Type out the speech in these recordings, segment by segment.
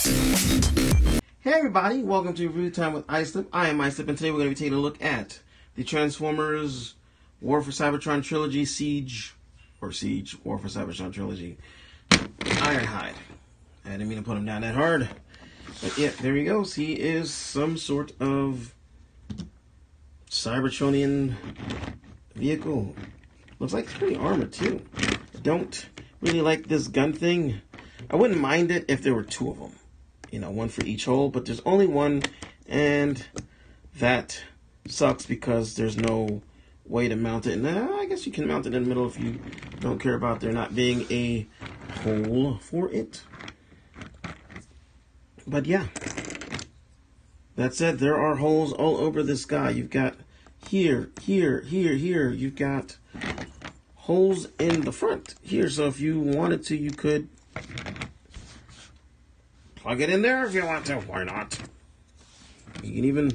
Hey everybody, welcome to Review Time with Islip. I am Islip, and today we're going to be taking a look at the Transformers War for Cybertron Trilogy Siege, War for Cybertron Trilogy Ironhide. I didn't mean to put him down that hard, but yeah, there he goes. He is some sort of Cybertronian vehicle. Looks like he's pretty armored too. I don't really like this gun thing. I wouldn't mind it if there were two of them. You know, one for each hole, but there's only one, and that sucks because there's no way to mount it. And I guess you can mount it in the middle if you don't care about there not being a hole for it. But yeah, that said, there are holes all over this guy. You've got here. You've got holes in the front here. So if you wanted to, you could plug it in there if you want to. Why not? You can even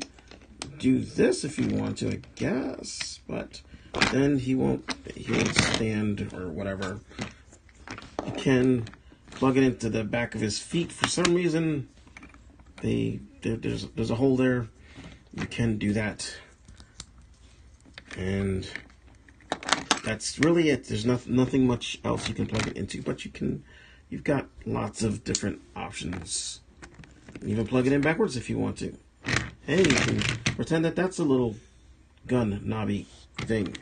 do this if you want to, I guess. But then he won't stand or whatever. You can plug it into the back of his feet. For some reason, there's a hole there. You can do that. And that's really it. There's nothing much else you can plug it into, but you've got lots of different options. You can plug it in backwards if you want to. Hey, you can pretend that that's a little gun knobby thing.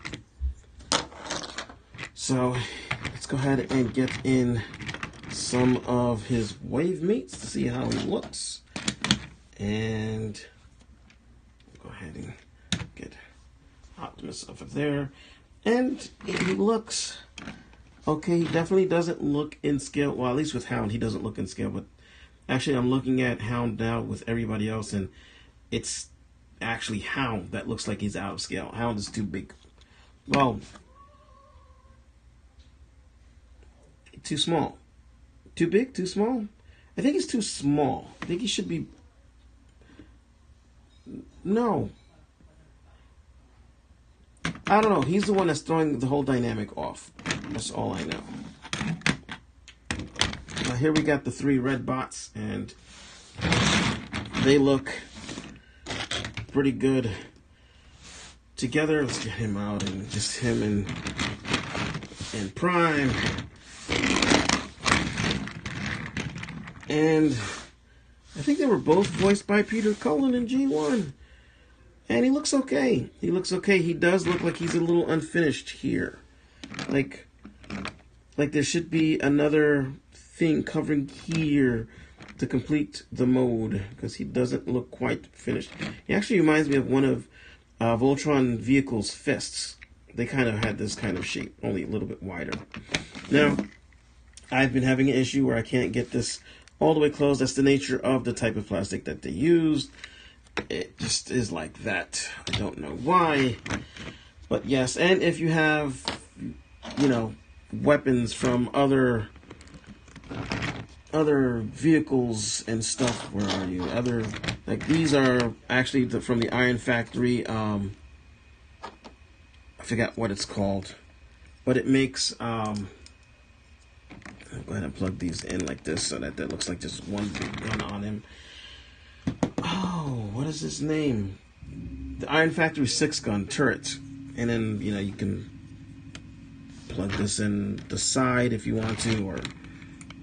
So let's go ahead and get in some of his wave mates to see how he looks. And go ahead and get Optimus over there. And he looks okay. He definitely doesn't look in scale. Well, at least with Hound, he doesn't look in scale. But actually, I'm looking at Hound now with everybody else, and it's actually Hound that looks like he's out of scale. Hound is too big. Well, too small. Too big? Too small? I think he's too small. I think he should be... No. I don't know. He's the one that's throwing the whole dynamic off. That's all I know. Now here we got the three red bots, and they look pretty good together. Let's get him out, and just him and Prime. And I think they were both voiced by Peter Cullen in G1. And he looks okay. He looks okay. He does look like he's a little unfinished here. Like there should be another thing covering here to complete the mode, because he doesn't look quite finished. He actually reminds me of one of Voltron Vehicle's fists. They kind of had this kind of shape, only a little bit wider. Now, I've been having an issue where I can't get this all the way closed. That's the nature of the type of plastic that they used. It just is like that. I don't know why. But yes, and if you have, you know, weapons from other vehicles and stuff, where are you? Like these are actually from the Iron Factory. I forgot what it's called, but it makes I'll go ahead and plug these in like this so that looks like just one big gun on him. Oh, what is his name? The Iron Factory 6-gun turret. And then, you know, you can plug this in the side if you want to, or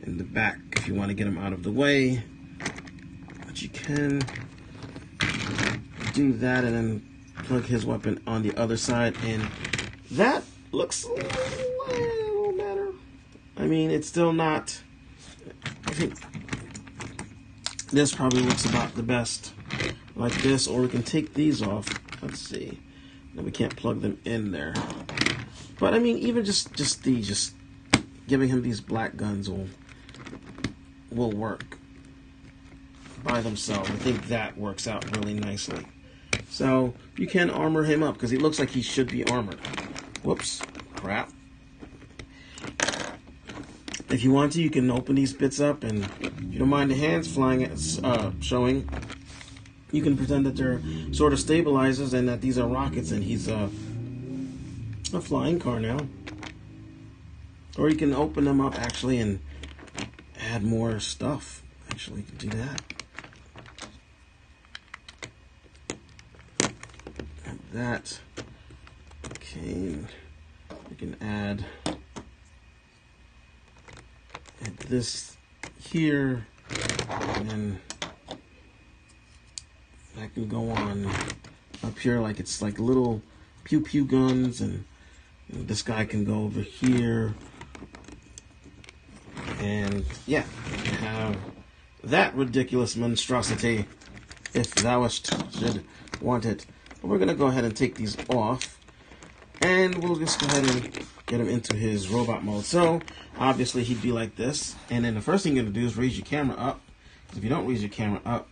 in the back if you want to get him out of the way. But you can do that and then plug his weapon on the other side. And that looks a little better. I mean, it's still not... I think this probably looks about the best like this, or we can take these off. Let's see. No, we can't plug them in there. But I mean, even just giving him these black guns will work by themselves. I think that works out really nicely. So you can armor him up because he looks like he should be armored. Whoops, crap. If you want to, you can open these bits up, and if you don't mind the hands flying, showing, you can pretend that they're sort of stabilizers and that these are rockets, and he's a flying car now. Or you can open them up actually and add more stuff. Actually, you can do that. Add that. Okay, we can add this here, and then that can go on up here like it's like little pew pew guns, and this guy can go over here, and yeah, you have that ridiculous monstrosity if thou should want it. But we're gonna go ahead and take these off, and we'll just go ahead and get him into his robot mode. So obviously he'd be like this, and then the first thing you're gonna do is raise your camera up. If you don't raise your camera up,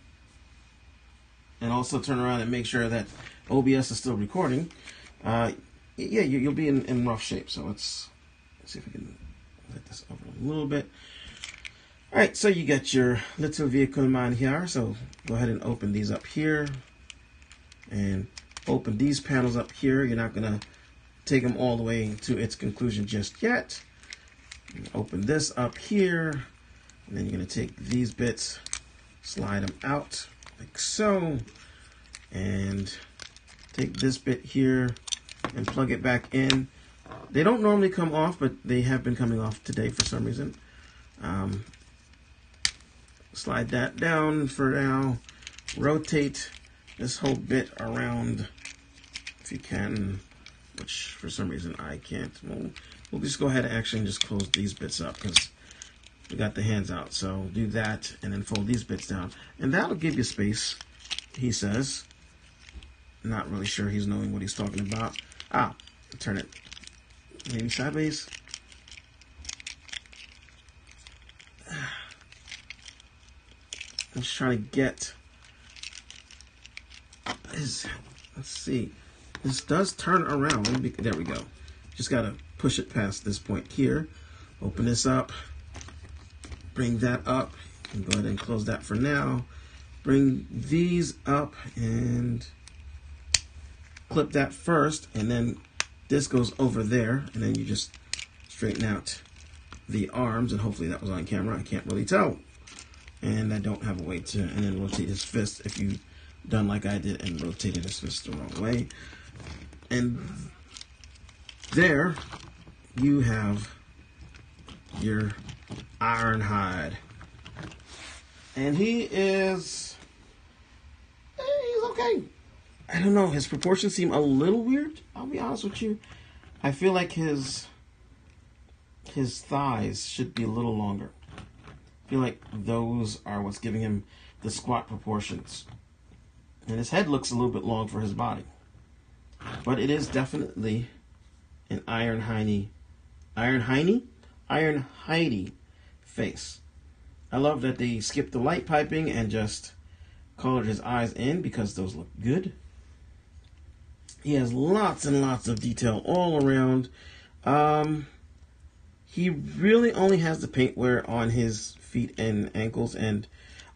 and also turn around and make sure that OBS is still recording, yeah, you'll be in rough shape. So let's see if we can let this over a little bit. All right, so you got your little vehicle man here. So go ahead and open these up here, and open these panels up here. You're not gonna take them all the way to its conclusion just yet. Open this up here, and then you're gonna take these bits, slide them out like so, and take this bit here and plug it back in. They don't normally come off, but they have been coming off today for some reason. Slide that down for now. Rotate this whole bit around if you can, which for some reason I can't. We'll just go ahead and actually just close these bits up because we got the hands out. So do that and then fold these bits down, and that'll give you space, he says. Not really sure he's knowing what he's talking about. Turn it maybe sideways. I'm just trying to get his, let's see. This does turn around. There we go. Just gotta push it past this point here. Open this up. Bring that up. And go ahead and close that for now. Bring these up and clip that first, and then this goes over there, and then you just straighten out the arms, and hopefully that was on camera. I can't really tell. And I don't have a way to, and then rotate his fist if you done like I did and rotated his fist the wrong way. And there you have your Ironhide. And he's okay. I don't know, his proportions seem a little weird, I'll be honest with you. I feel like his thighs should be a little longer. I feel like those are what's giving him the squat proportions. And his head looks a little bit long for his body. But it is definitely an Ironhide face. I love that they skipped the light piping and just colored his eyes in because those look good. He has lots and lots of detail all around. He really only has the paint wear on his feet and ankles. And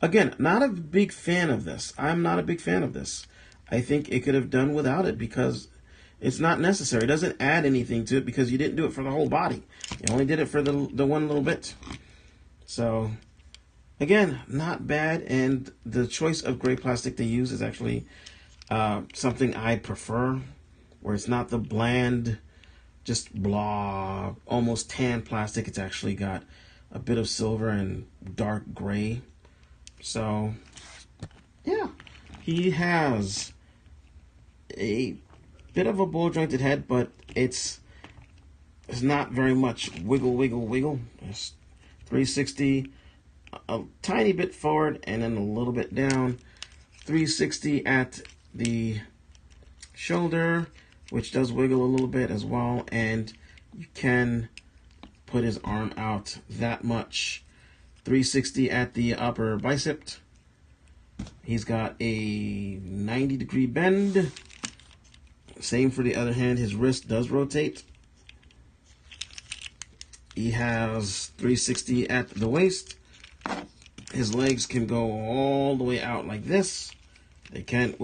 again, not a big fan of this. I'm not a big fan of this. I think it could have done without it because it's not necessary. It doesn't add anything to it because you didn't do it for the whole body. You only did it for the one little bit. So again, not bad. And the choice of gray plastic they use is actually something I prefer, where it's not the bland, just blah, almost tan plastic. It's actually got a bit of silver and dark gray. So yeah, he has a bit of a ball jointed head, but it's not very much wiggle. It's 360, a tiny bit forward and then a little bit down. 360 at the shoulder, which does wiggle a little bit as well, and you can put his arm out that much. 360 at the upper bicep. He's got a 90-degree bend. Same for the other hand. His wrist does rotate. He has 360 at the waist. His legs can go all the way out like this. They can,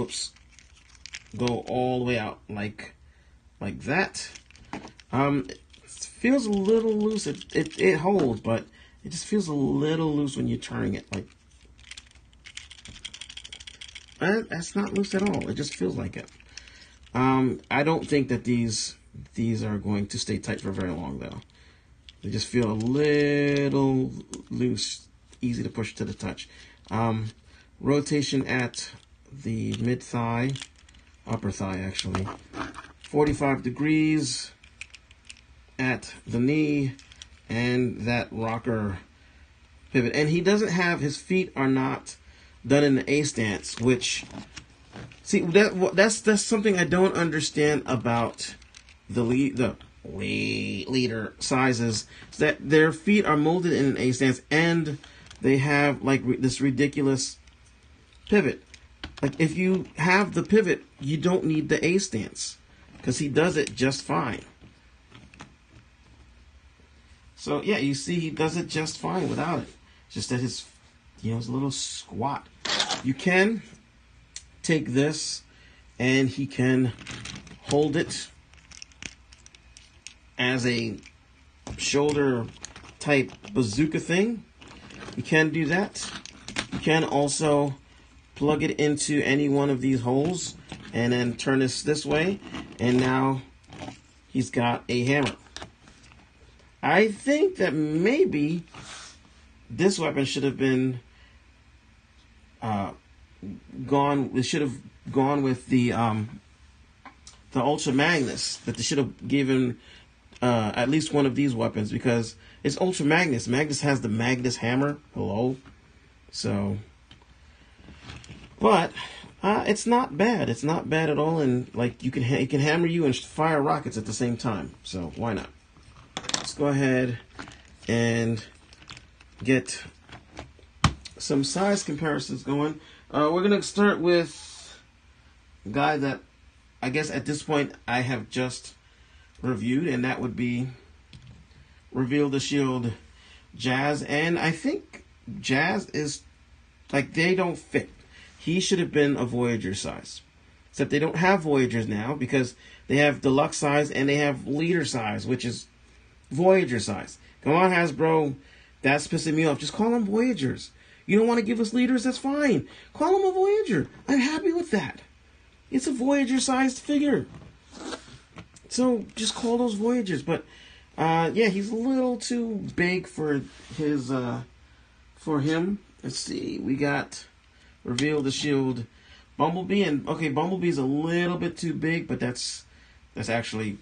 go all the way out like that. It feels a little loose. It holds, but it just feels a little loose when you're turning it. Like That's not loose at all. It just feels like it. I don't think that these are going to stay tight for very long, though. They just feel a little loose, easy to push to the touch. Rotation at the mid-thigh, upper thigh actually. 45 degrees at the knee, and that rocker pivot. And he doesn't have, his feet are not done in the A stance, which, see, that's something I don't understand about the leader sizes, is that their feet are molded in an A stance and they have like this ridiculous pivot. Like if you have the pivot, you don't need the A stance because he does it just fine. So yeah, you see he does it just fine without it. Just that his, his little squat. You can take this and he can hold it as a shoulder type bazooka thing. You can do that. You can also plug it into any one of these holes and then turn this way, and now he's got a hammer. I think that maybe this weapon should have been gone. It should have gone with the Ultra Magnus. That they should have given at least one of these weapons, because it's Ultra Magnus. Magnus has the Magnus hammer. Hello. So, but it's not bad. It's not bad at all, and like it can hammer you and fire rockets at the same time. So why not? Let's go ahead and get some size comparisons going. We're gonna start with a guy that I guess at this point I have just reviewed, and that would be Reveal the Shield Jazz. And I think Jazz is like, they don't fit. He should have been a Voyager size, except they don't have Voyagers now because they have deluxe size and they have leader size, which is Voyager size. Come on, Hasbro, that's pissing me off. Just call them Voyagers. You don't want to give us leaders, that's fine. Call them a Voyager. I'm happy with that. It's a Voyager sized figure. So just call those Voyagers. But yeah, he's a little too big for his for him. Let's see. We got Reveal the Shield Bumblebee, and okay, Bumblebee's a little bit too big, but that's actually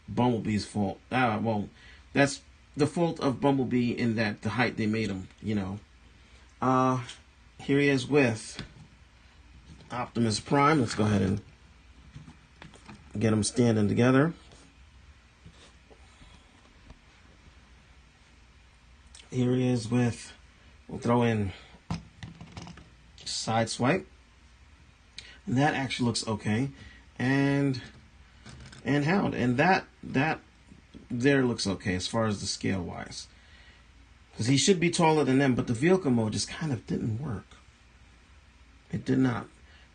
Bumblebee's fault. Well, that's the fault of Bumblebee in that the height they made him, Here he is with Optimus Prime. Let's go ahead and get them standing together. Here he is with, we'll throw in Side Swipe. And that actually looks okay. And Hound. And that there looks okay as far as the scale wise. Because he should be taller than them, but the vehicle mode just kind of didn't work. It did not.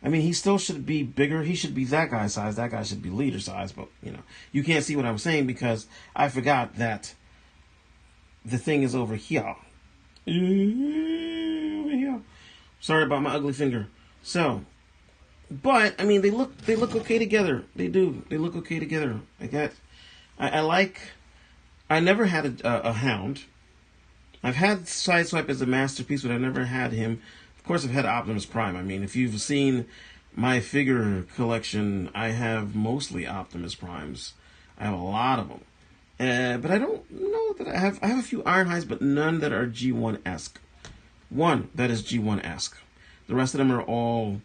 I mean, he still should be bigger. He should be that guy's size. That guy should be leader size. But, you can't see what I'm saying because I forgot that the thing is over here. Sorry about my ugly finger. So, but, I mean, they look okay together. They do. They look okay together. I never had a Hound. I've had Sideswipe as a masterpiece, but I've never had him. Of course, I've had Optimus Prime. I mean, if you've seen my figure collection, I have mostly Optimus Primes. I have a lot of them. But I don't know that I have a few Ironhides, but none that are G1-esque. One that is G1-esque. The rest of them are all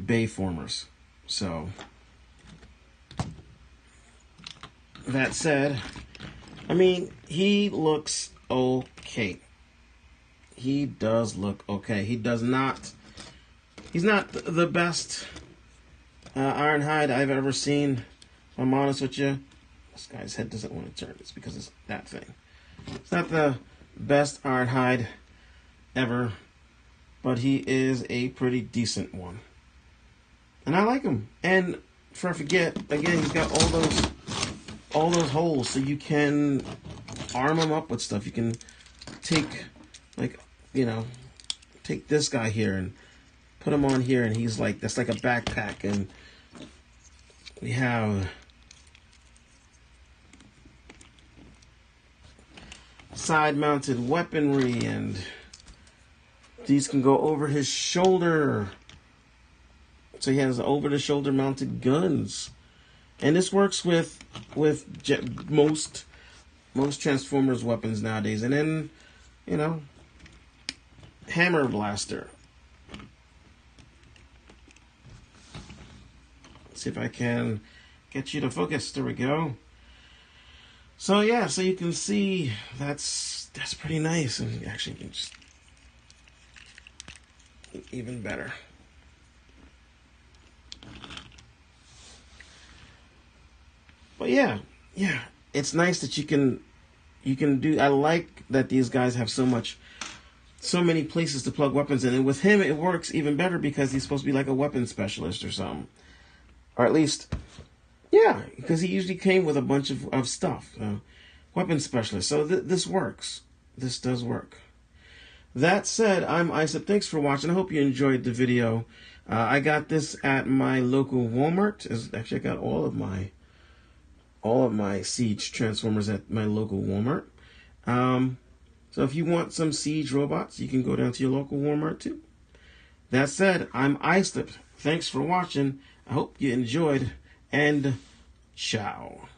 Bayformers. So, that said, I mean, he looks okay. He does look okay. He's not the best Ironhide I've ever seen, if I'm honest with you. This guy's head doesn't want to turn. It's because it's that thing. It's not the best Ironhide ever, but he is a pretty decent one. And I like him. And before I forget, again, he's got all those holes, so you can arm him up with stuff. You can take, take this guy here and put him on here, and he's like, that's like a backpack. And we have side-mounted weaponry, and these can go over his shoulder. So he has over-the-shoulder mounted guns. And this works with most Transformers weapons nowadays. And then, you know, hammer blaster. Let's see if I can get you to focus. There we go. So yeah, so you can see that's pretty nice, and actually you can just even better. But yeah, it's nice that you can do. I like that these guys have so many places to plug weapons in, and with him it works even better because he's supposed to be like a weapons specialist or something, or at least, yeah, because he usually came with a bunch of stuff, weapons specialist. So this works. This does work. That said, I'm Isaac. Thanks for watching. I hope you enjoyed the video. I got this at my local Walmart. Actually, I got all of my Siege Transformers at my local Walmart. So if you want some Siege robots, you can go down to your local Walmart too. That said, I'm Islip. Thanks for watching. I hope you enjoyed, and ciao.